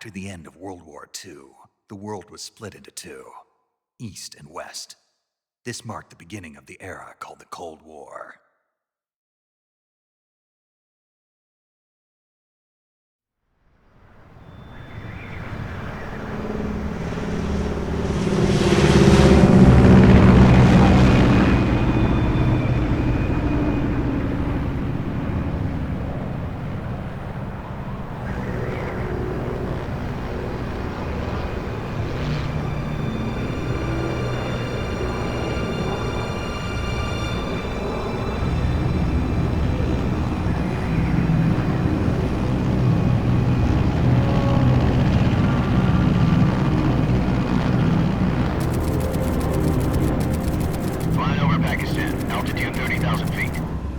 To the end of World War II, the world was split into two, East and West. This marked the beginning of the era called the Cold War.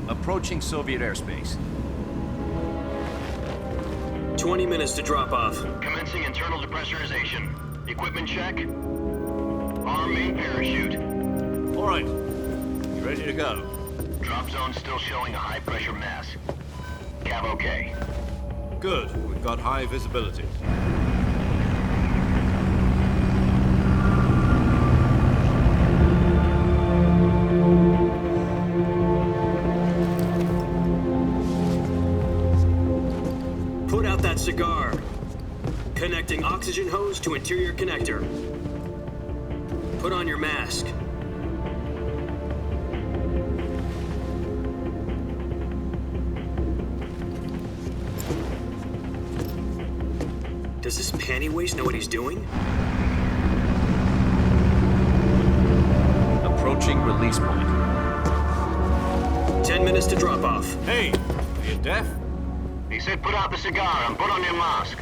Approaching Soviet airspace. 20 minutes to drop off. Commencing internal depressurization. Equipment check. Arm main parachute. All right. You ready to go? Drop zone still showing a high pressure mass. Cav okay. Good. We've got high visibility. Put out that cigar. Connecting oxygen hose to interior connector. Put on your mask. Does this panty waste know what he's doing? Approaching release point. 10 minutes to drop off. Hey, are you deaf? He said put out the cigar and put on your mask.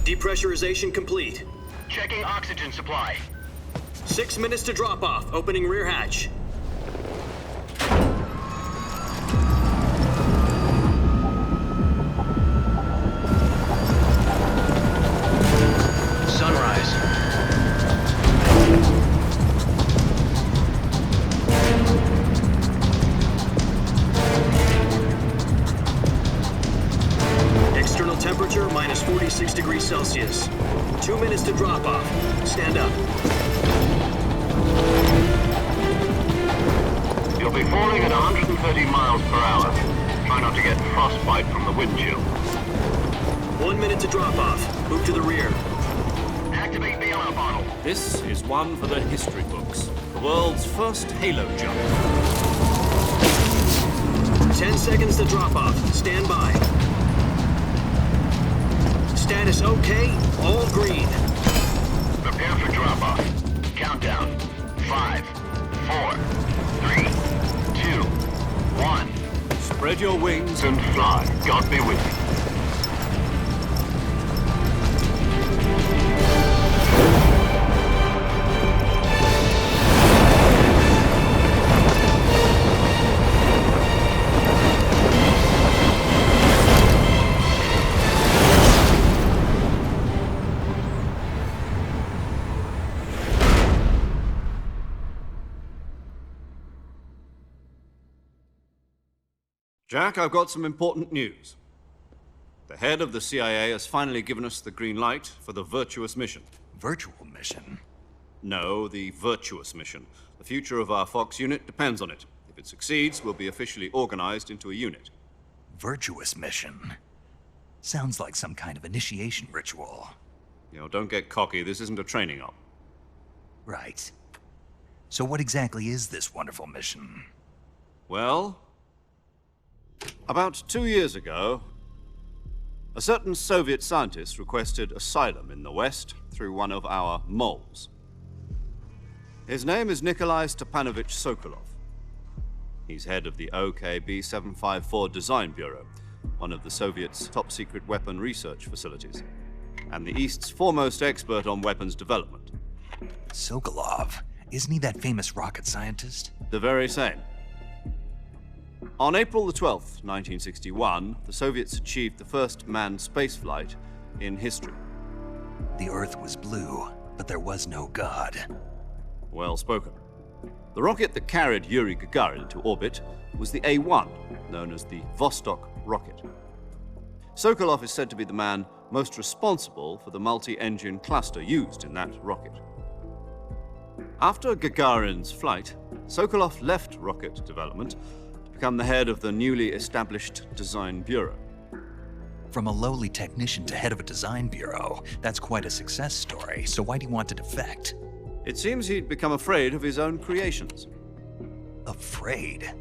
Depressurization complete. Checking oxygen supply. 6 minutes to drop off. Opening rear hatch. Sunrise. External temperature minus 46 degrees Celsius. 2 minutes to drop off. Stand up. You'll be falling at 130 miles per hour. Try not to get frostbite from the wind chill. 1 minute to drop off. Move to the rear. Activate the air bottle. This is one for the history books. The world's first halo jump. 10 seconds to drop off. Stand by. Status okay. All green. Prepare for drop-off. Countdown. 5, 4, 3, 2, 1. Spread your wings And fly. God be with you. Jack, I've got some important news. The head of the CIA has finally given us the green light for the virtuous mission. Virtual mission? No, the virtuous mission. The future of our Fox unit depends on it. If it succeeds, we'll be officially organized into a unit. Virtuous mission? Sounds like some kind of initiation ritual. You know, don't get cocky. This isn't a training op. Right. So what exactly is this wonderful mission? Well, about 2 years ago, a certain Soviet scientist requested asylum in the West through one of our moles. His name is Nikolai Stepanovich Sokolov. He's head of the OKB 754 Design Bureau, one of the Soviets' top-secret weapon research facilities, and the East's foremost expert on weapons development. Sokolov? Isn't he that famous rocket scientist? The very same. On April the 12th, 1961, the Soviets achieved the first manned spaceflight in history. The Earth was blue, but there was no God. Well spoken. The rocket that carried Yuri Gagarin into orbit was the A-1, known as the Vostok rocket. Sokolov is said to be the man most responsible for the multi-engine cluster used in that rocket. After Gagarin's flight, Sokolov left rocket development to become the head of the newly established Design Bureau. From a lowly technician to head of a design bureau, that's quite a success story, so why'd he want to defect? It seems he'd become afraid of his own creations. Afraid?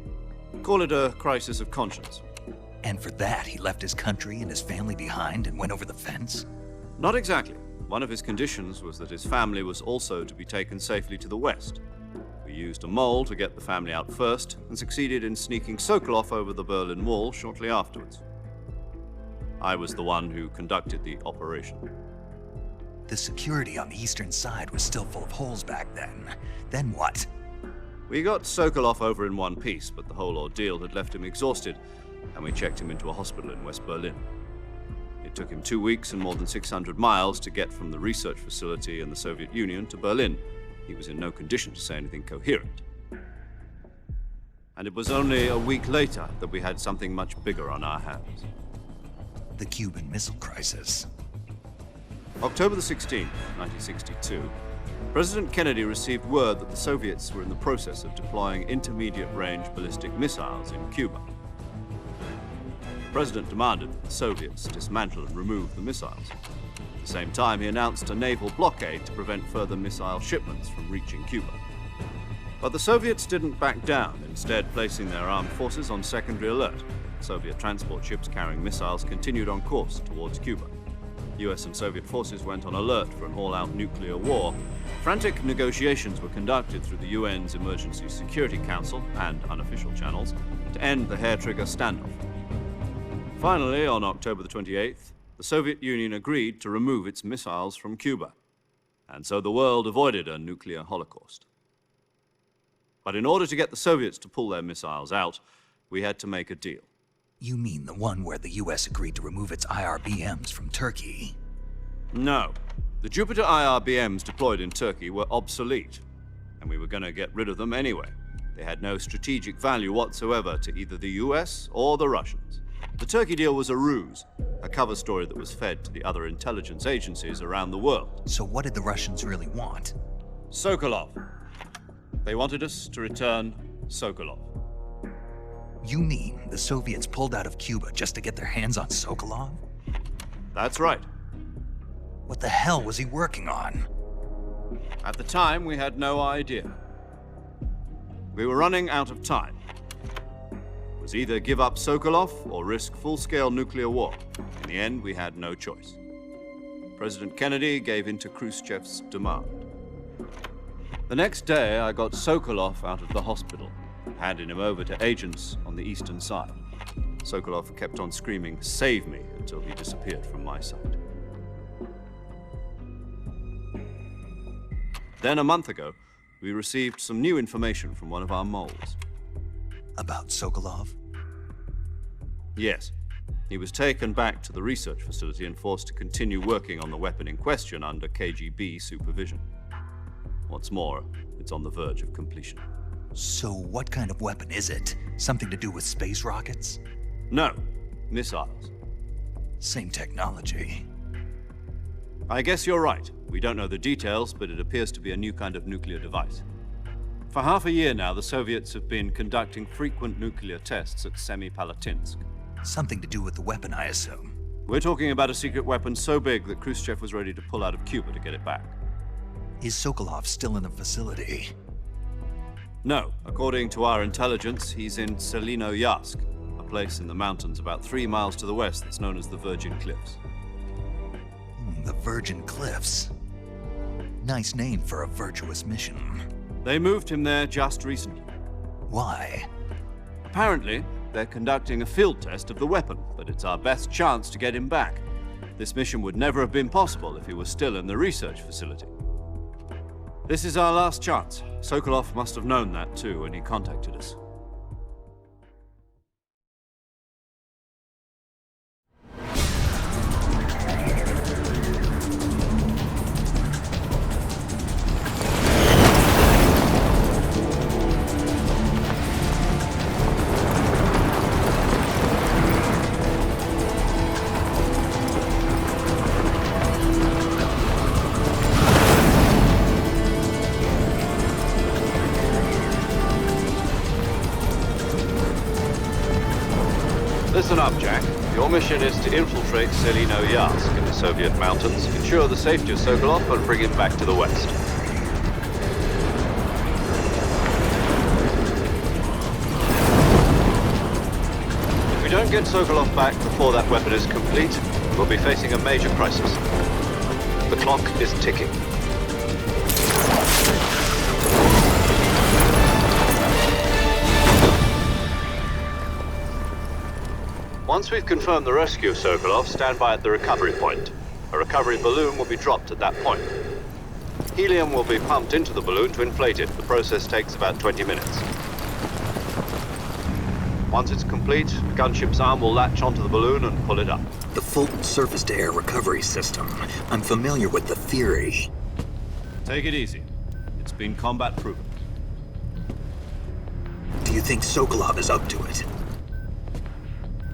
Call it a crisis of conscience. And for that, he left his country and his family behind and went over the fence? Not exactly. One of his conditions was that his family was also to be taken safely to the west. We used a mole to get the family out first and succeeded in sneaking Sokolov over the Berlin Wall shortly afterwards. I was the one who conducted the operation. The security on the eastern side was still full of holes back then. Then what? We got Sokolov over in one piece, but the whole ordeal had left him exhausted, and we checked him into a hospital in West Berlin. It took him 2 weeks and more than 600 miles to get from the research facility in the Soviet Union to Berlin. He was in no condition to say anything coherent. And it was only a week later that we had something much bigger on our hands. The Cuban Missile Crisis. October the 16th, 1962, President Kennedy received word that the Soviets were in the process of deploying intermediate-range ballistic missiles in Cuba. The President demanded that the Soviets dismantle and remove the missiles. At the same time, he announced a naval blockade to prevent further missile shipments from reaching Cuba. But the Soviets didn't back down, instead placing their armed forces on secondary alert. Soviet transport ships carrying missiles continued on course towards Cuba. US and Soviet forces went on alert for an all-out nuclear war. Frantic negotiations were conducted through the UN's Emergency Security Council and unofficial channels to end the hair-trigger standoff. Finally, on October the 28th, the Soviet Union agreed to remove its missiles from Cuba, and so the world avoided a nuclear holocaust. But in order to get the Soviets to pull their missiles out, we had to make a deal. You mean the one where the US agreed to remove its IRBMs from Turkey? No. The Jupiter IRBMs deployed in Turkey were obsolete, and we were going to get rid of them anyway. They had no strategic value whatsoever to either the US or the Russians. The Turkey deal was a ruse, a cover story that was fed to the other intelligence agencies around the world. So what did the Russians really want? Sokolov. They wanted us to return Sokolov. You mean the Soviets pulled out of Cuba just to get their hands on Sokolov? That's right. What the hell was he working on? At the time, we had no idea. We were running out of time. It was either give up Sokolov or risk full-scale nuclear war. In the end, we had no choice. President Kennedy gave in to Khrushchev's demand. The next day, I got Sokolov out of the hospital, handing him over to agents on the eastern side. Sokolov kept on screaming, "Save me," until he disappeared from my sight. Then, a month ago, we received some new information from one of our moles. About Sokolov? Yes. He was taken back to the research facility and forced to continue working on the weapon in question under KGB supervision. What's more, it's on the verge of completion. So what kind of weapon is it? Something to do with space rockets? No, missiles. Same technology. I guess you're right. We don't know the details, but it appears to be a new kind of nuclear device. For half a year now, the Soviets have been conducting frequent nuclear tests at Semipalatinsk. Something to do with the weapon, I assume. We're talking about a secret weapon so big that Khrushchev was ready to pull out of Cuba to get it back. Is Sokolov still in the facility? No. According to our intelligence, he's in Selinoyarsk, a place in the mountains about 3 miles to the west that's known as the Virgin Cliffs. The Virgin Cliffs. Nice name for a virtuous mission. They moved him there just recently. Why? Apparently, they're conducting a field test of the weapon, but it's our best chance to get him back. This mission would never have been possible if he was still in the research facility. This is our last chance. Sokolov must have known that too when he contacted us. mission is to infiltrate Selino-Yarsk in the Soviet mountains, ensure the safety of Sokolov, and bring him back to the west. If we don't get Sokolov back before that weapon is complete, we'll be facing a major crisis. The clock is ticking. Once we've confirmed the rescue of Sokolov, stand by at the recovery point. A recovery balloon will be dropped at that point. Helium will be pumped into the balloon to inflate it. The process takes about 20 minutes. Once it's complete, the gunship's arm will latch onto the balloon and pull it up. The Fulton surface-to-air recovery system. I'm familiar with the theory. Take it easy. It's been combat proven. Do you think Sokolov is up to it?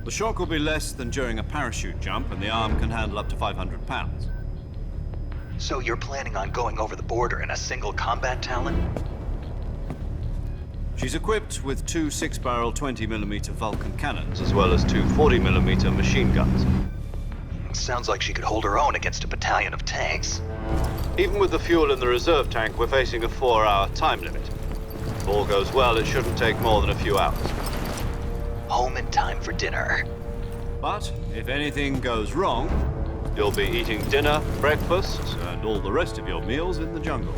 The shock will be less than during a parachute jump, and the arm can handle up to 500 pounds. So you're planning on going over the border in a single combat Talon? She's equipped with two 6-barrel 20mm Vulcan cannons, as well as two 40mm machine guns. Sounds like she could hold her own against a battalion of tanks. Even with the fuel in the reserve tank, we're facing a 4-hour time limit. If all goes well, it shouldn't take more than a few hours. Home in time for dinner. But if anything goes wrong, you'll be eating dinner, breakfast, and all the rest of your meals in the jungle.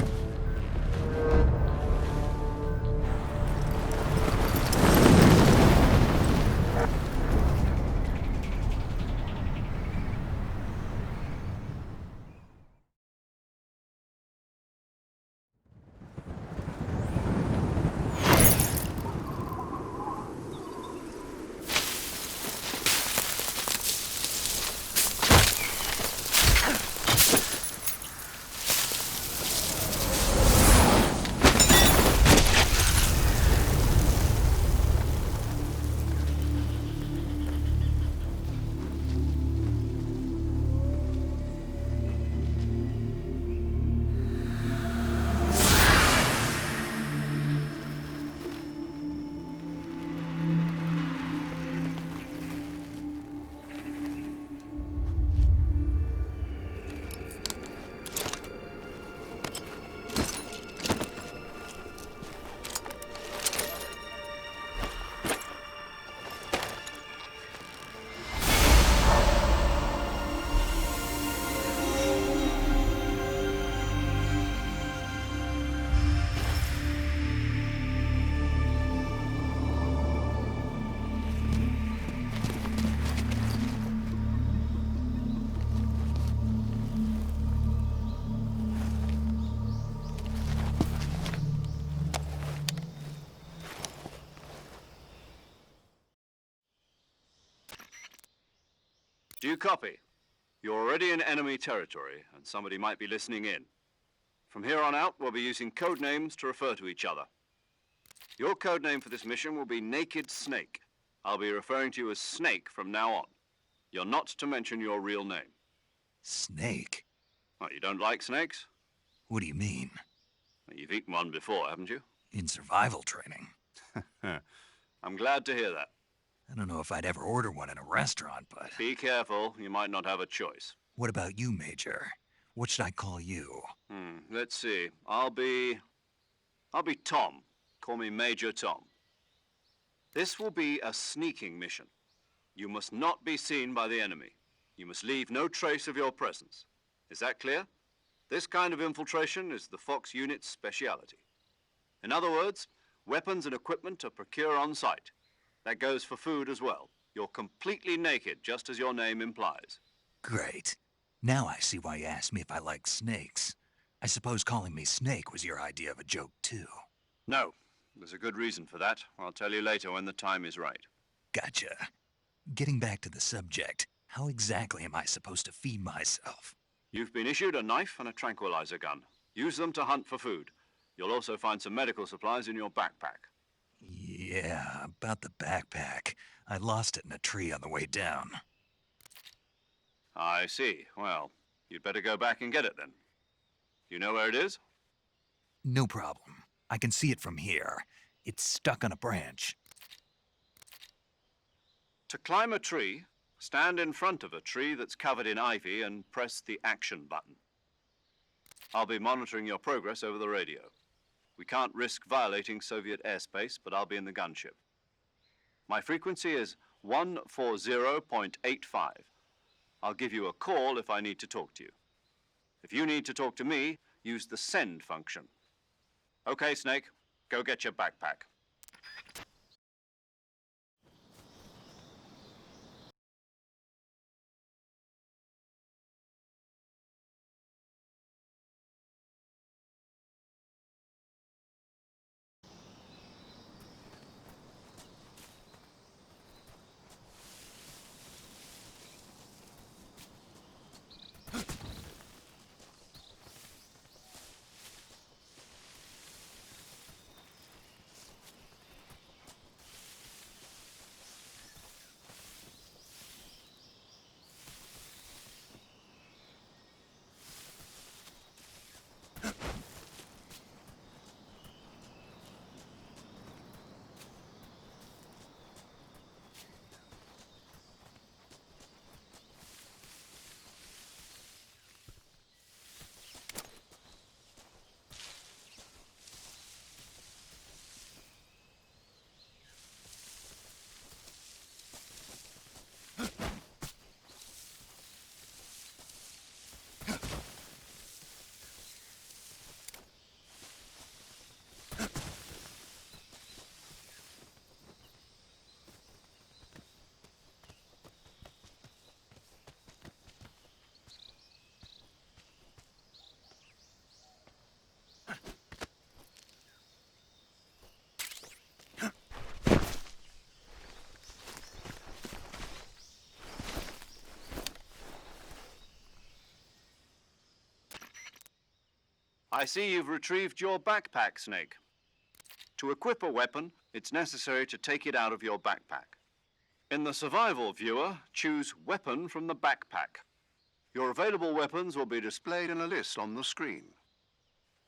Do you copy? You're already in enemy territory, and somebody might be listening in. From here on out, we'll be using code names to refer to each other. Your code name for this mission will be Naked Snake. I'll be referring to you as Snake from now on. You're not to mention your real name. Snake? What, you don't like snakes? What do you mean? Well, you've eaten one before, haven't you? In survival training. I'm glad to hear that. I don't know if I'd ever order one in a restaurant, but... Be careful, you might not have a choice. What about you, Major? What should I call you? Let's see. I'll be Tom. Call me Major Tom. This will be a sneaking mission. You must not be seen by the enemy. You must leave no trace of your presence. Is that clear? This kind of infiltration is the Fox unit's speciality. In other words, weapons and equipment are procured on site. That goes for food as well. You're completely naked, just as your name implies. Great. Now I see why you asked me if I like snakes. I suppose calling me Snake was your idea of a joke, too. No. There's a good reason for that. I'll tell you later when the time is right. Gotcha. Getting back to the subject, how exactly am I supposed to feed myself? You've been issued a knife and a tranquilizer gun. Use them to hunt for food. You'll also find some medical supplies in your backpack. Yeah, about the backpack. I lost it in a tree on the way down. I see. Well, you'd better go back and get it then. You know where it is? No problem. I can see it from here. It's stuck on a branch. To climb a tree, Stand in front of a tree that's covered in ivy and press the action button. I'll be monitoring your progress over the radio. We can't risk violating Soviet airspace, but I'll be in the gunship. My frequency is 140.85. I'll give you a call if I need to talk to you. If you need to talk to me, use the send function. Okay, Snake, go get your backpack. I see you've retrieved your backpack, Snake. To equip a weapon, it's necessary to take it out of your backpack. In the survival viewer, choose Weapon from the backpack. Your available weapons will be displayed in a list on the screen.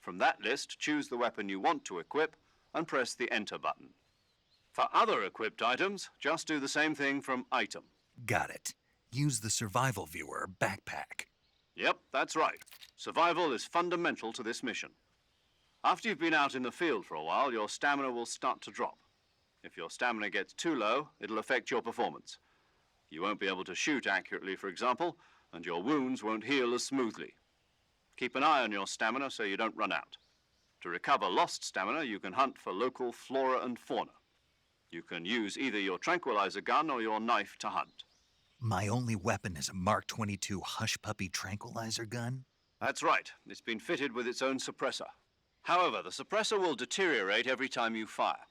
From that list, choose the weapon you want to equip and press the Enter button. For other equipped items, just do the same thing from Item. Got it. Use the survival viewer backpack. Yep, that's right. Survival is fundamental to this mission. After you've been out in the field for a while, your stamina will start to drop. If your stamina gets too low, it'll affect your performance. You won't be able to shoot accurately, for example, and your wounds won't heal as smoothly. Keep an eye on your stamina so you don't run out. To recover lost stamina, you can hunt for local flora and fauna. You can use either your tranquilizer gun or your knife to hunt. My only weapon is a Mark 22 Hush Puppy tranquilizer gun? That's right. It's been fitted with its own suppressor. However, the suppressor will deteriorate every time you fire.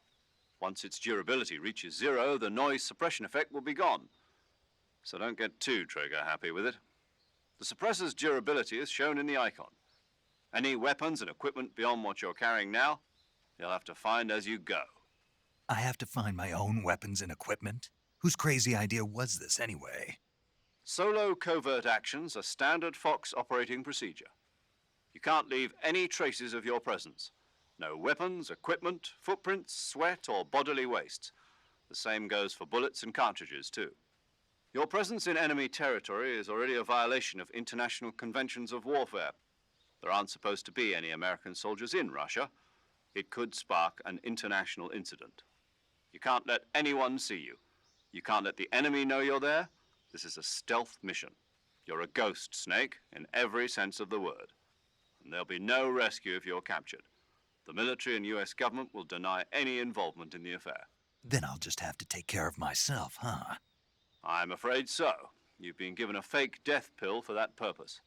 Once its durability reaches 0, the noise suppression effect will be gone. So don't get too trigger-happy with it. The suppressor's durability is shown in the icon. Any weapons and equipment beyond what you're carrying now, you'll have to find as you go. I have to find my own weapons and equipment? Whose crazy idea was this anyway? Solo covert actions are standard Fox operating procedure. You can't leave any traces of your presence. No weapons, equipment, footprints, sweat, or bodily wastes. The same goes for bullets and cartridges, too. Your presence in enemy territory is already a violation of international conventions of warfare. There aren't supposed to be any American soldiers in Russia. It could spark an international incident. You can't let anyone see you. You can't let the enemy know you're there. This is a stealth mission. You're a ghost, Snake, in every sense of the word. And there'll be no rescue if you're captured. The military and US government will deny any involvement in the affair. Then I'll just have to take care of myself, huh? I'm afraid so. You've been given a fake death pill for that purpose.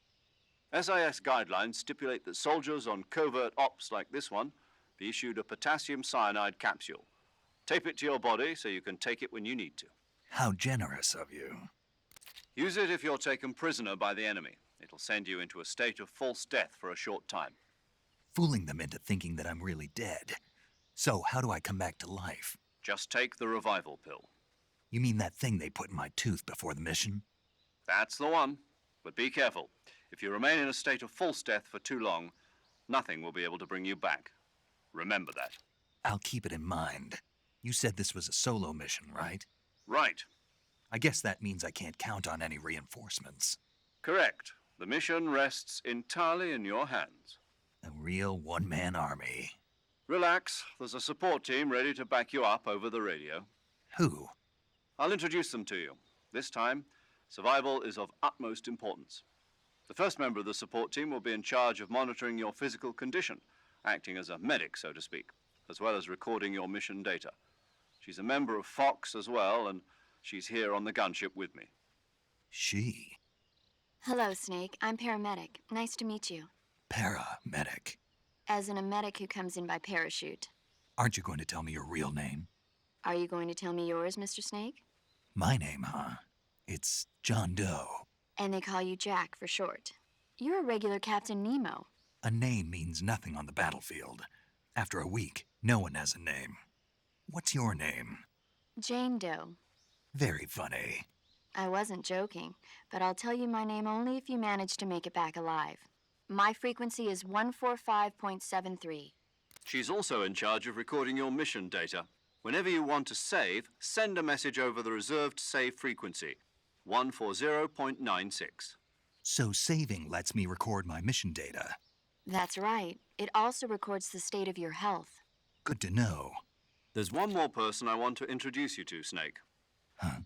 SIS guidelines stipulate that soldiers on covert ops like this one be issued a potassium cyanide capsule. Tape it to your body so you can take it when you need to. How generous of you. Use it if you're taken prisoner by the enemy. It'll send you into a state of false death for a short time. Fooling them into thinking that I'm really dead. So how do I come back to life? Just take the revival pill. You mean that thing they put in my tooth before the mission? That's the one. But be careful. If you remain in a state of false death for too long, nothing will be able to bring you back. Remember that. I'll keep it in mind. You said this was a solo mission, right? Right. I guess that means I can't count on any reinforcements. Correct. The mission rests entirely in your hands. A real one-man army. Relax. There's a support team ready to back you up over the radio. Who? I'll introduce them to you. This time, survival is of utmost importance. The first member of the support team will be in charge of monitoring your physical condition, acting as a medic, so to speak, as well as recording your mission data. She's a member of Fox as well, and she's here on the gunship with me. She? Hello, Snake. I'm paramedic. Nice to meet you. Paramedic. As in a medic who comes in by parachute. Aren't you going to tell me your real name? Are you going to tell me yours, Mr. Snake? My name, huh? It's John Doe. And they call you Jack for short. You're a regular Captain Nemo. A name means nothing on the battlefield. After a week, no one has a name. What's your name? Jane Doe. Very funny. I wasn't joking, but I'll tell you my name only if you manage to make it back alive. My frequency is 145.73. She's also in charge of recording your mission data. Whenever you want to save, send a message over the reserved save frequency, 140.96. So saving lets me record my mission data. That's right. It also records the state of your health. Good to know. There's one more person I want to introduce you to, Snake. Huh?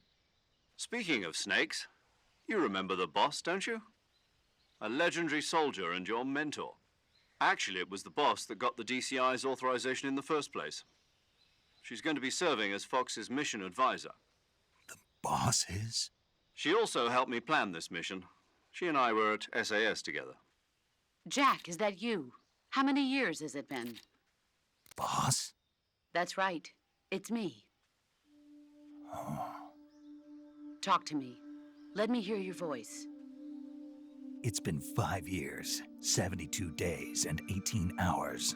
Speaking of snakes, you remember the boss, don't you? A legendary soldier and your mentor. Actually, it was the boss that got the DCI's authorization in the first place. She's going to be serving as Fox's mission advisor. The boss is? She also helped me plan this mission. She and I were at SAS together. Jack, is that you? How many years has it been? Boss? That's right. It's me. Oh. Talk to me. Let me hear your voice. It's been 5 years, 72 days, and 18 hours.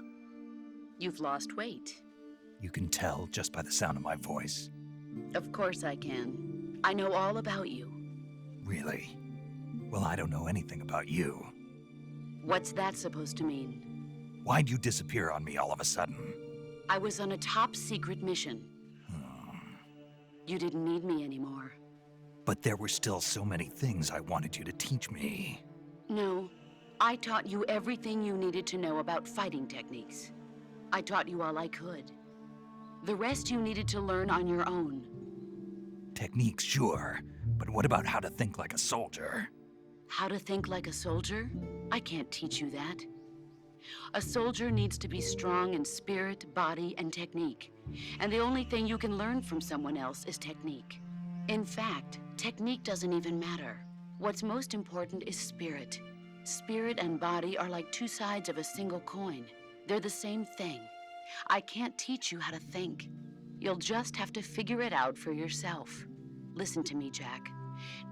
You've lost weight. You can tell just by the sound of my voice. Of course I can. I know all about you. Really? Well, I don't know anything about you. What's that supposed to mean? Why'd you disappear on me all of a sudden? I was on a top-secret mission. You didn't need me anymore. But there were still so many things I wanted you to teach me. No, I taught you everything you needed to know about fighting techniques. I taught you all I could. The rest you needed to learn on your own. Techniques, sure. But what about how to think like a soldier? How to think like a soldier? I can't teach you that. A soldier needs to be strong in spirit, body, and technique. And the only thing you can learn from someone else is technique. In fact, technique doesn't even matter. What's most important is spirit. Spirit and body are like two sides of a single coin. They're the same thing. I can't teach you how to think. You'll just have to figure it out for yourself. Listen to me, Jack.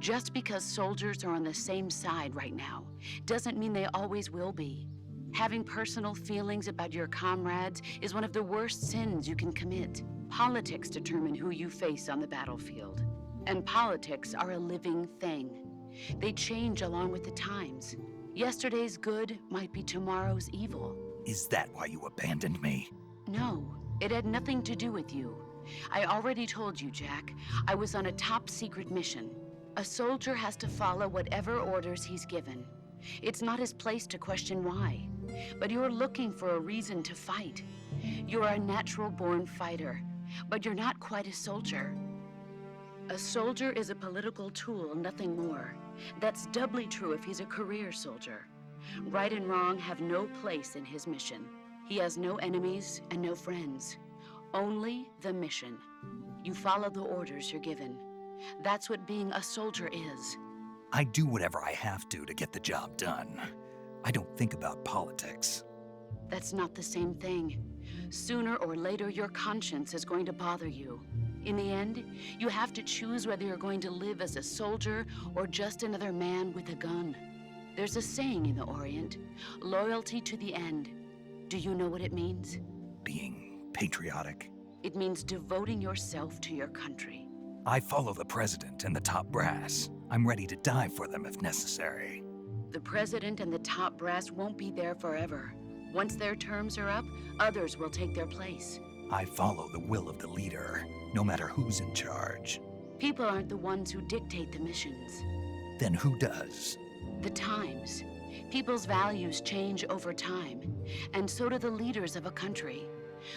Just because soldiers are on the same side right now doesn't mean they always will be. Having personal feelings about your comrades is one of the worst sins you can commit. Politics determine who you face on the battlefield. And politics are a living thing. They change along with the times. Yesterday's good might be tomorrow's evil. Is that why you abandoned me? No, it had nothing to do with you. I already told you, Jack. I was on a top-secret mission. A soldier has to follow whatever orders he's given. It's not his place to question why. But you're looking for a reason to fight. You're a natural-born fighter, but you're not quite a soldier. A soldier is a political tool, nothing more. That's doubly true if he's a career soldier. Right and wrong have no place in his mission. He has no enemies and no friends. Only the mission. You follow the orders you're given. That's what being a soldier is. I do whatever I have to get the job done. I don't think about politics. That's not the same thing. Sooner or later, your conscience is going to bother you. In the end, you have to choose whether you're going to live as a soldier or just another man with a gun. There's a saying in the Orient, loyalty to the end. Do you know what it means? Being patriotic. It means devoting yourself to your country. I follow the president and the top brass. I'm ready to die for them if necessary. The president and the top brass won't be there forever. Once their terms are up, others will take their place. I follow the will of the leader, no matter who's in charge. People aren't the ones who dictate the missions. Then who does? The times. People's values change over time, and so do the leaders of a country.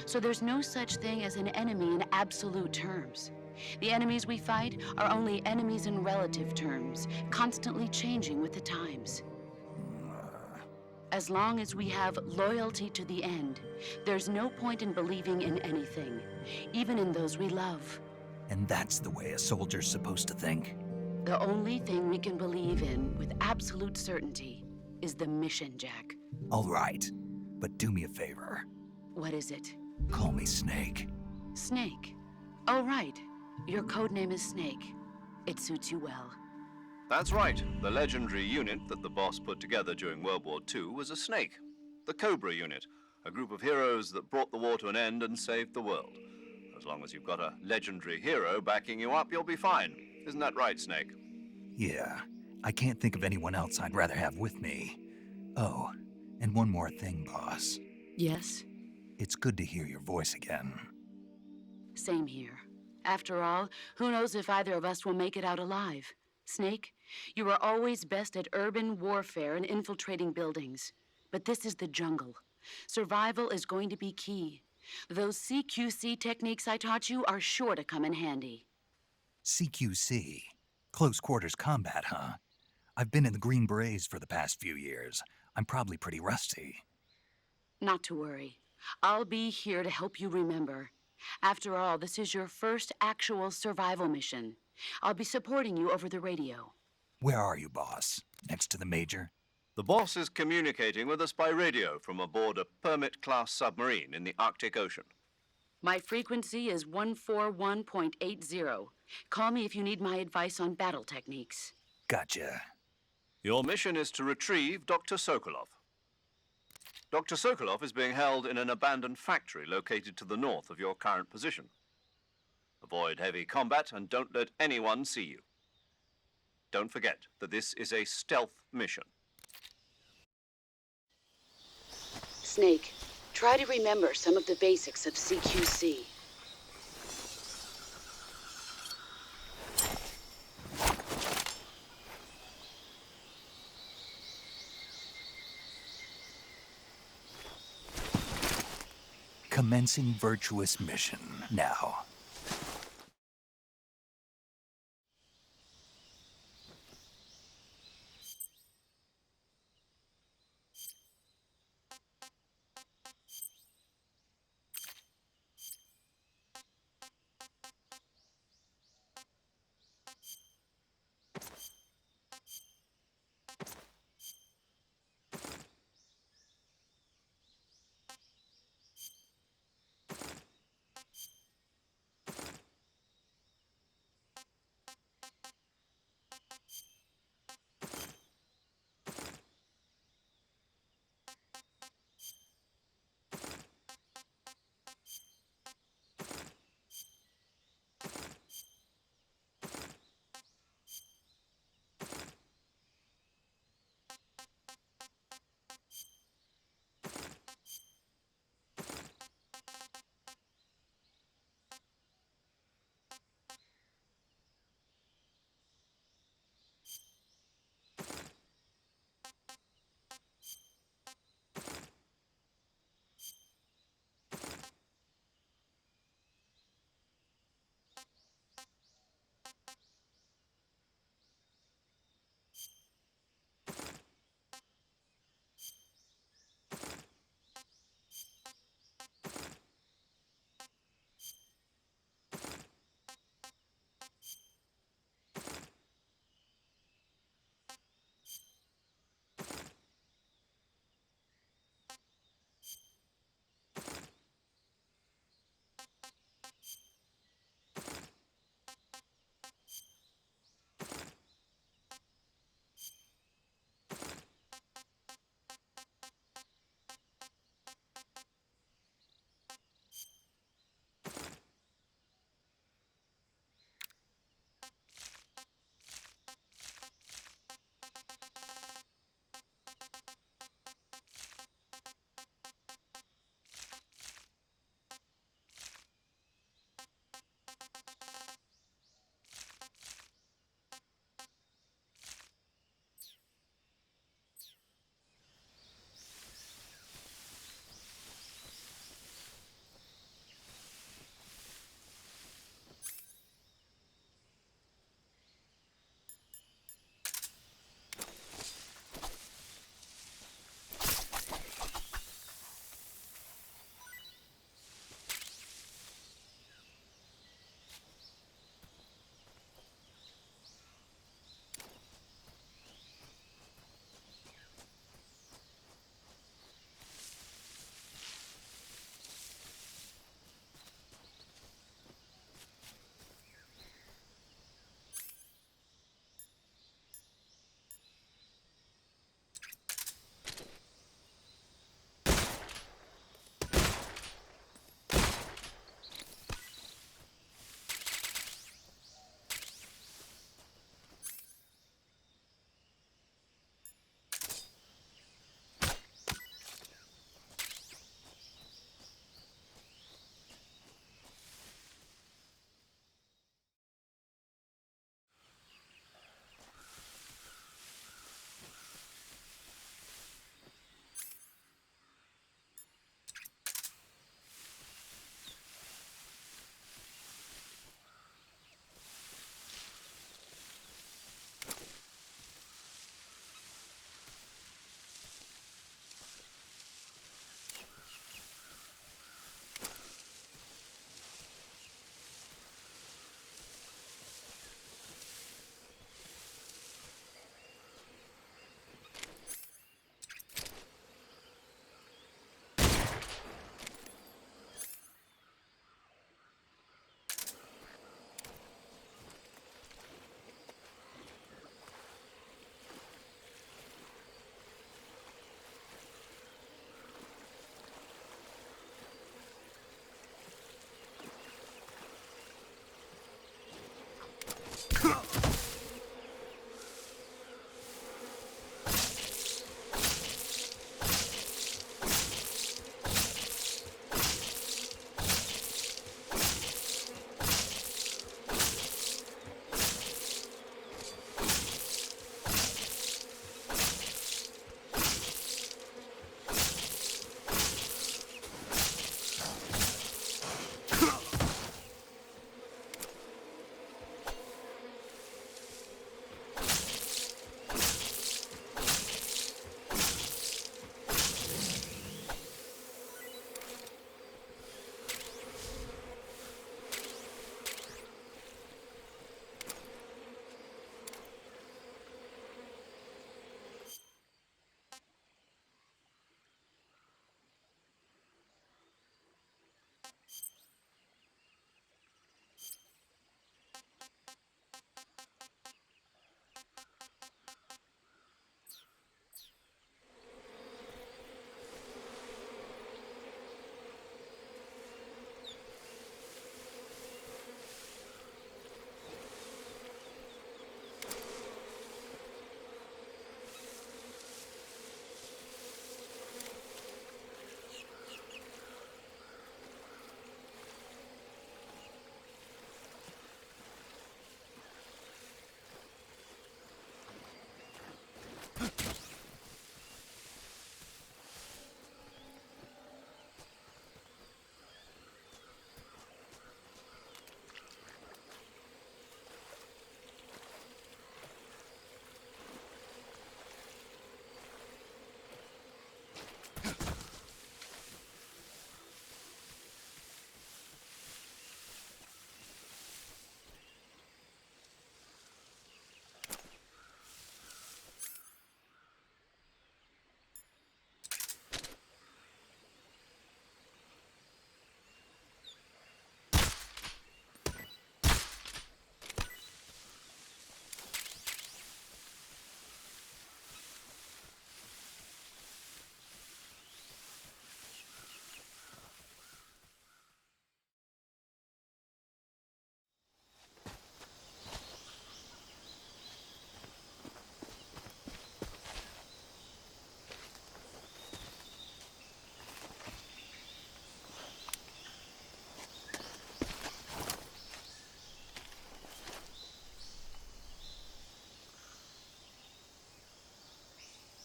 So there's no such thing as an enemy in absolute terms. The enemies we fight are only enemies in relative terms, constantly changing with the times. As long as we have loyalty to the end, there's no point in believing in anything, even in those we love. And that's the way a soldier's supposed to think? The only thing we can believe in with absolute certainty is the mission, Jack. All right, but do me a favor. What is it? Call me Snake. Snake. Oh, right. Your codename is Snake. It suits you well. That's right. The legendary unit that the boss put together during World War II was a snake. The Cobra unit, a group of heroes that brought the war to an end and saved the world. As long as you've got a legendary hero backing you up, you'll be fine. Isn't that right, Snake? Yeah, I can't think of anyone else I'd rather have with me. Oh, and one more thing, boss. Yes? It's good to hear your voice again. Same here. After all, who knows if either of us will make it out alive? Snake, you are always best at urban warfare and infiltrating buildings. But this is the jungle. Survival is going to be key. Those CQC techniques I taught you are sure to come in handy. CQC? Close quarters combat, huh? I've been in the Green Berets for the past few years. I'm probably pretty rusty. Not to worry. I'll be here to help you remember. After all, this is your first actual survival mission. I'll be supporting you over the radio. Where are you, boss? Next to the Major? The boss is communicating with us by radio from aboard a Permit-class submarine in the Arctic Ocean. My frequency is 141.80. Call me if you need my advice on battle techniques. Gotcha. Your mission is to retrieve Dr. Sokolov. Dr. Sokolov is being held in an abandoned factory located to the north of your current position. Avoid heavy combat and don't let anyone see you. Don't forget that this is a stealth mission. Snake, try to remember some of the basics of CQC. Commencing virtuous mission now.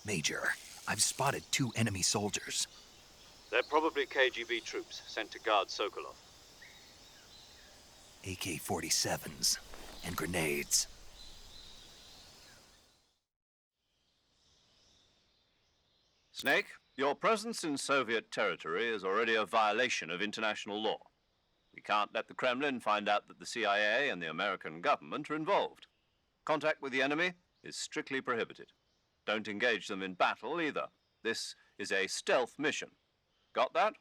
Major, I've spotted 2 enemy soldiers. They're probably KGB troops sent to guard Sokolov. AK-47s and grenades. Snake, your presence in Soviet territory is already a violation of international law. We can't let the Kremlin find out that the CIA and the American government are involved. Contact with the enemy is strictly prohibited. Don't engage them in battle either. This is a stealth mission. Got that?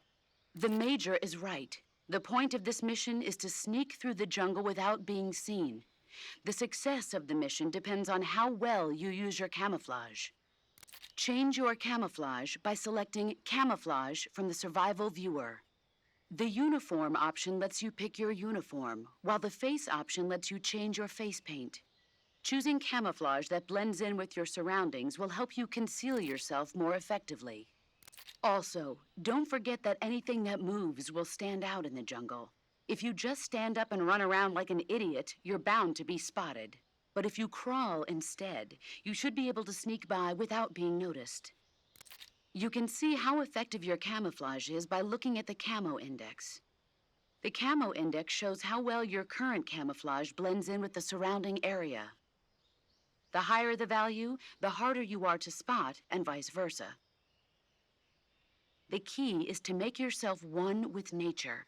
The Major is right. The point of this mission is to sneak through the jungle without being seen. The success of the mission depends on how well you use your camouflage. Change your camouflage by selecting Camouflage from the Survival Viewer. The Uniform option lets you pick your uniform, while the Face option lets you change your face paint. Choosing camouflage that blends in with your surroundings will help you conceal yourself more effectively. Also, don't forget that anything that moves will stand out in the jungle. If you just stand up and run around like an idiot, you're bound to be spotted. But if you crawl instead, you should be able to sneak by without being noticed. You can see how effective your camouflage is by looking at the Camo Index. The Camo Index shows how well your current camouflage blends in with the surrounding area. The higher the value, the harder you are to spot, and vice versa. The key is to make yourself one with nature.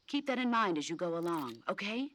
Keep that in mind as you go along, okay?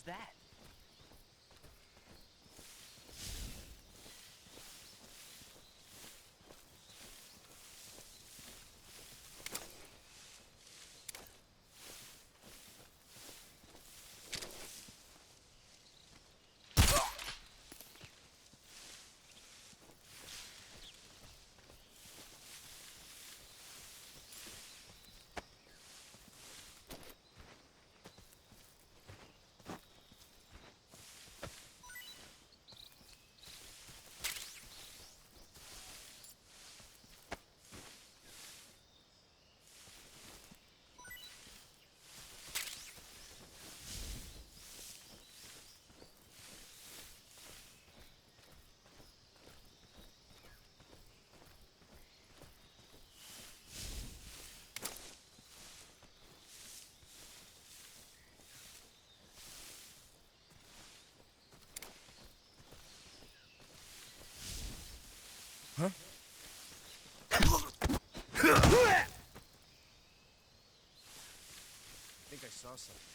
was that? I think I saw something.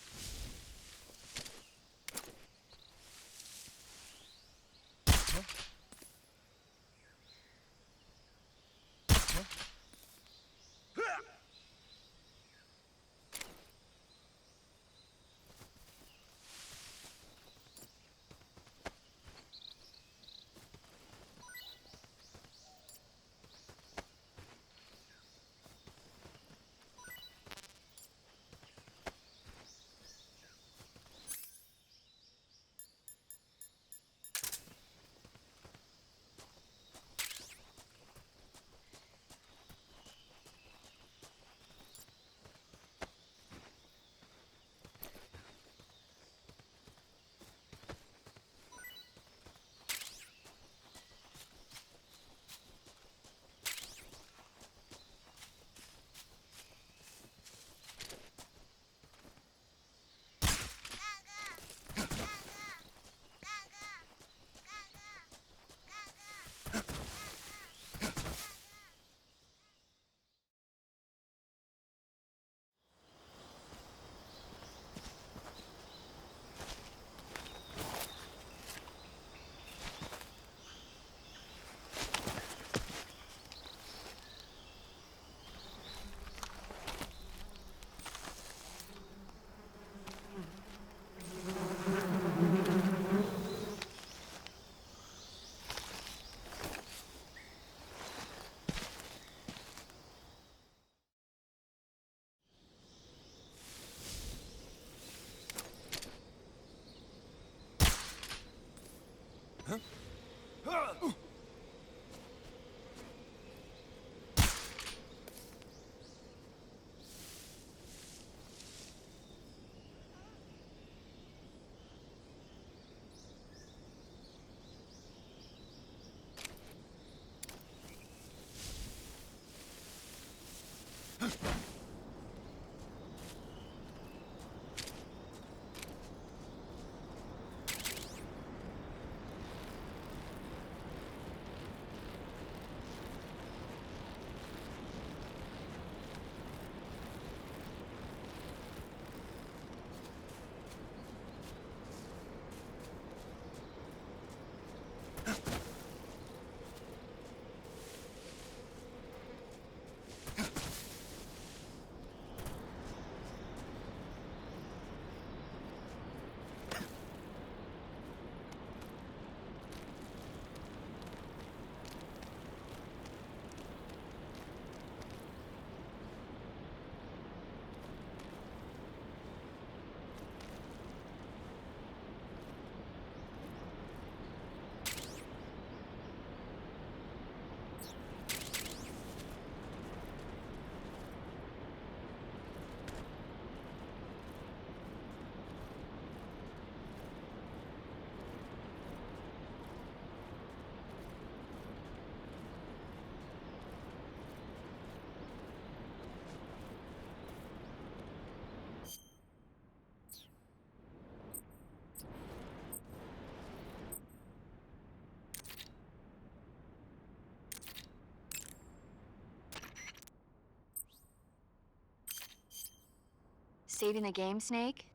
Saving the game, Snake?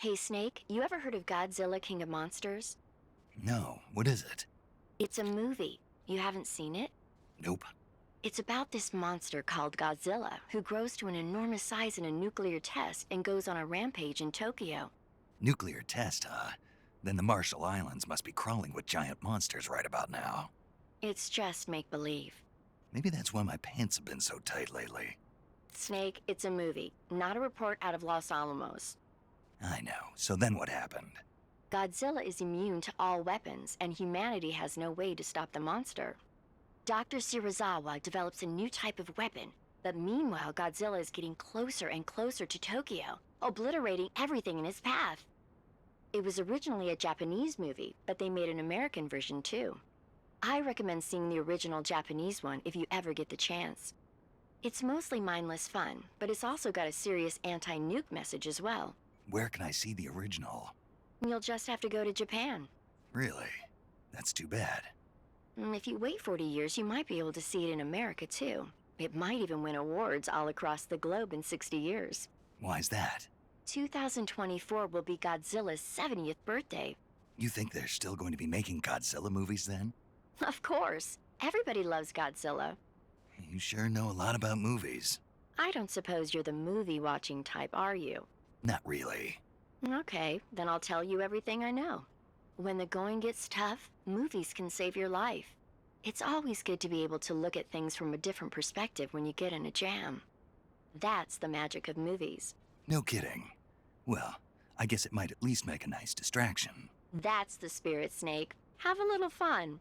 Hey, Snake, you ever heard of Godzilla, King of Monsters? No, what is it? It's a movie. You haven't seen it? Nope. It's about this monster called Godzilla, who grows to an enormous size in a nuclear test and goes on a rampage in Tokyo. Nuclear test, huh? Then the Marshall Islands must be crawling with giant monsters right about now. It's just make-believe. Maybe that's why my pants have been so tight lately. Snake, it's a movie, not a report out of Los Alamos. I know. So then what happened? Godzilla is immune to all weapons, and humanity has no way to stop the monster. Dr. Shirazawa develops a new type of weapon, but meanwhile Godzilla is getting closer and closer to Tokyo, obliterating everything in his path. It was originally a Japanese movie, but they made an American version too. I recommend seeing the original Japanese one if you ever get the chance. It's mostly mindless fun, but it's also got a serious anti-nuke message as well. Where can I see the original? You'll just have to go to Japan. Really? That's too bad. If you wait 40 years, you might be able to see it in America too. It might even win awards all across the globe in 60 years. Why's that? 2024 will be Godzilla's 70th birthday. You think they're still going to be making Godzilla movies then? Of course. Everybody loves Godzilla. You sure know a lot about movies. I don't suppose you're the movie-watching type, are you? Not really. Okay, then I'll tell you everything I know. When the going gets tough, movies can save your life. It's always good to be able to look at things from a different perspective when you get in a jam. That's the magic of movies. No kidding. Well, I guess it might at least make a nice distraction. That's the spirit, Snake. Have a little fun.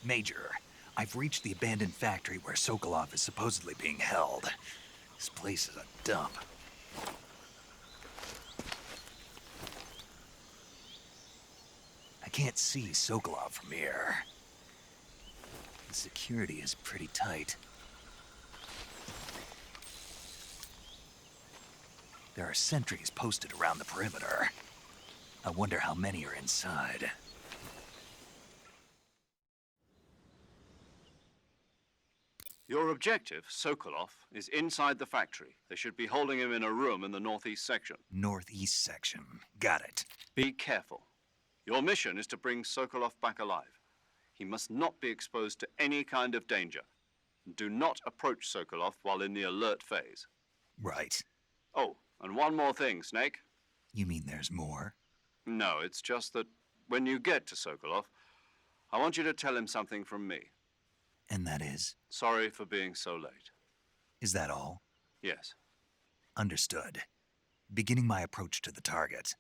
Major, I've reached the abandoned factory where Sokolov is supposedly being held. This place is a dump. I can't see Sokolov from here. The security is pretty tight. There are sentries posted around the perimeter. I wonder how many are inside. Your objective, Sokolov, is inside the factory. They should be holding him in a room in the northeast section. Northeast section. Got it. Be careful. Your mission is to bring Sokolov back alive. He must not be exposed to any kind of danger. Do not approach Sokolov while in the alert phase. Right. Oh, and one more thing, Snake. You mean there's more? No, it's just that when you get to Sokolov, I want you to tell him something from me. And that is? Sorry for being so late. Is that all? Yes. Understood. Beginning my approach to the target.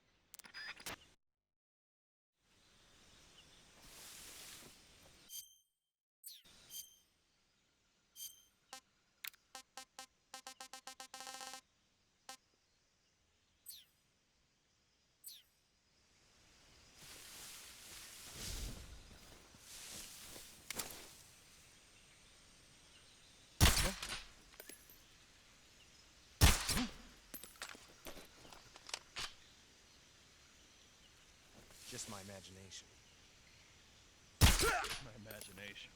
Just my imagination. My imagination.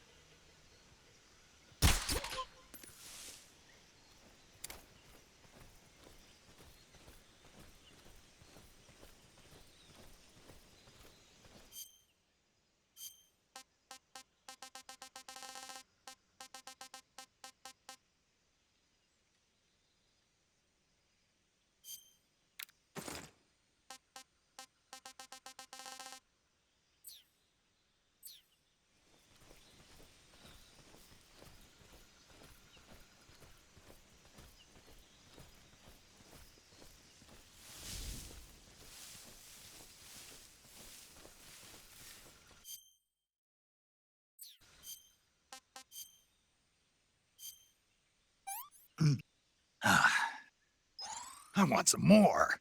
I want some more.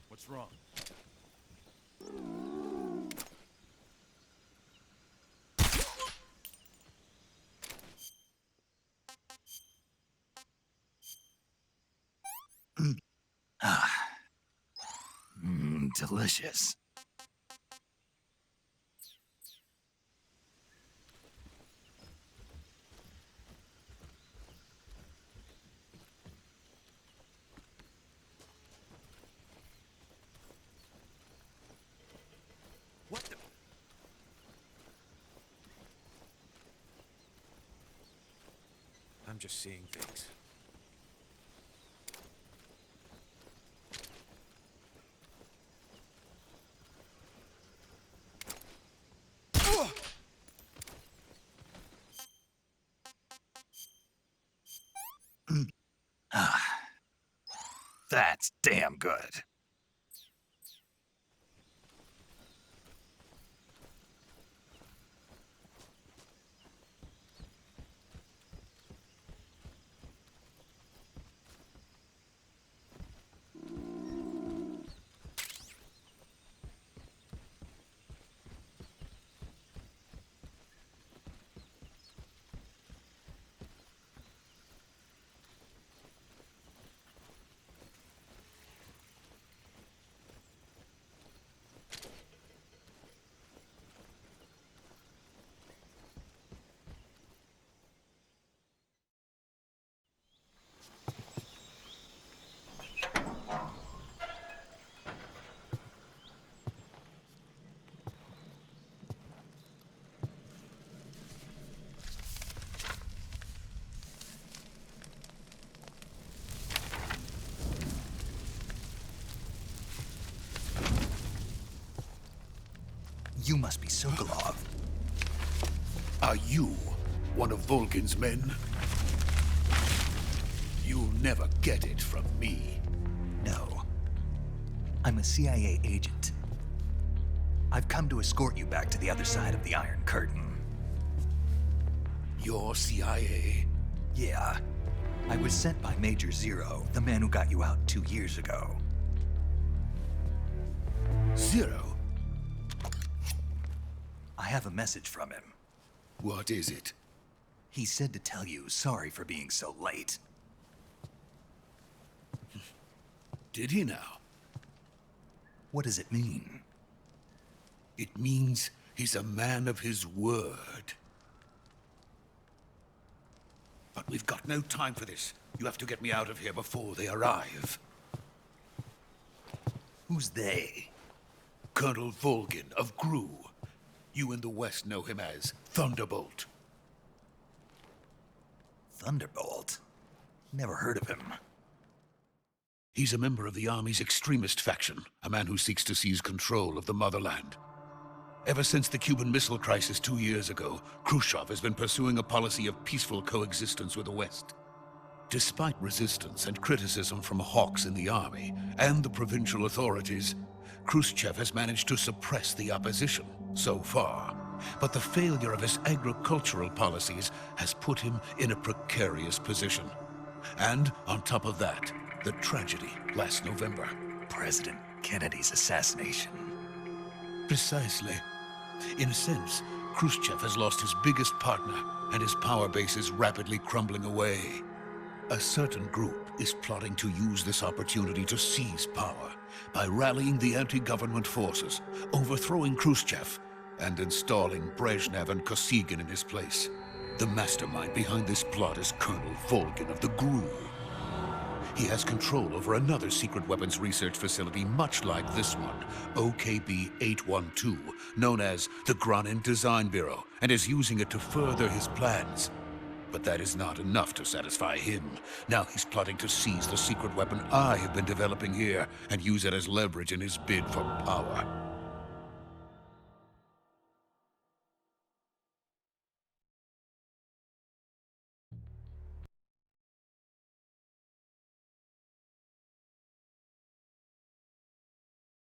What's wrong? Delicious. What the? I'm just seeing things. That's damn good. You must be Sokolov. Are you one of Volgin's men? You'll never get it from me. No. I'm a CIA agent. I've come to escort you back to the other side of the Iron Curtain. You're CIA? Yeah. I was sent by Major Zero, the man who got you out 2 years ago. Zero? I have a message from him. What is it? He said to tell you sorry for being so late. Did he now? What does it mean? It means he's a man of his word. But we've got no time for this. You have to get me out of here before they arrive. Who's they? Colonel Volgin of GRU. You in the West know him as Thunderbolt. Thunderbolt? Never heard of him. He's a member of the Army's extremist faction, a man who seeks to seize control of the motherland. Ever since the Cuban Missile Crisis 2 years ago, Khrushchev has been pursuing a policy of peaceful coexistence with the West. Despite resistance and criticism from hawks in the army and the provincial authorities, Khrushchev has managed to suppress the opposition so far. But the failure of his agricultural policies has put him in a precarious position. And on top of that, the tragedy last November. President Kennedy's assassination. Precisely. In a sense, Khrushchev has lost his biggest partner, and his power base is rapidly crumbling away. A certain group is plotting to use this opportunity to seize power by rallying the anti-government forces, overthrowing Khrushchev, and installing Brezhnev and Kosygin in his place. The mastermind behind this plot is Colonel Volgin of the GRU. he has control over another secret weapons research facility much like this one, OKB-812, known as the Granin Design Bureau, and is using it to further his plans. But that is not enough to satisfy him. Now he's plotting to seize the secret weapon I have been developing here and use it as leverage in his bid for power.